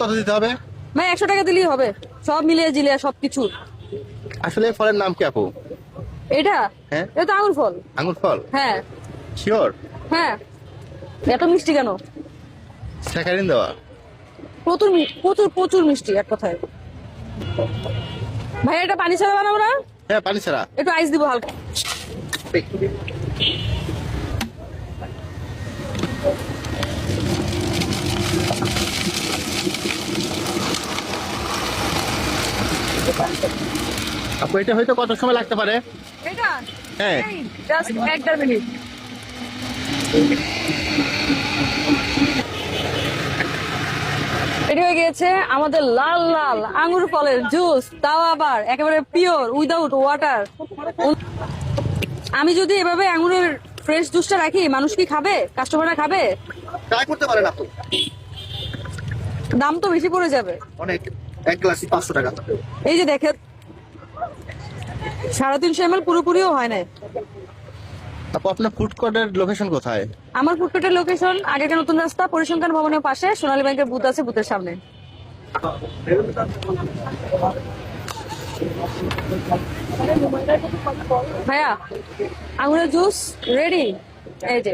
কত দিতে হবে? ভাই 100 টাকা দিলেই হবে, সব মিলিয়ে জিলিয়ে সবকিছু। আসলে এই ফলের নাম কি আপু? এটা হ্যাঁ, এটা তো আঙুর ফল। আঙ্গুর ফল। হ্যাঁ শিওর? হ্যাঁ। এত মিষ্টি কেন? স্যাকারিন দেওয়া? প্রচুর প্রচুর প্রচুর মিষ্টি এক কথায়। ভাই এটা পানি ছাড়া বানাবো না? হ্যাঁ, পানি ছাড়া। একটু আইস দিব হালকা। আপু এটা হয়তো কত সময় লাগতে পারে? এটা হ্যাঁ। Just 1-1.5 minute. এটা হয়ে গিয়েছে আমাদের লাল লাল আঙ্গুর ফলের জুস, তাও আবার একেবারে পিওর উইদাউট ওয়াটার। আমি যদি এভাবে আঙ্গুরের ফ্রেশ জুসটা রাখি, মানুষ কি খাবে? কাস্টমাররা খাবে? ট্রাই করতে পারেন আপু। দাম তো বেশি পড়ে যাবে অনেক, এক গ্লাসই 500 টাকা। এই যে দেখেন 350 ml পুরোপুরিও হয় না। আপু আপনার ফুড কোর্টের লোকেশন কোথায়? আমার ফুডকোর্টের লোকেশন আগেকার নতুন রাস্তা পরিসংখ্যান ভবনের পাশে, সোনালী ব্যাংকের বুথ আছে, বুথের সামনে। ভাইয়া আঙুরের জুস রেডি, এই যে।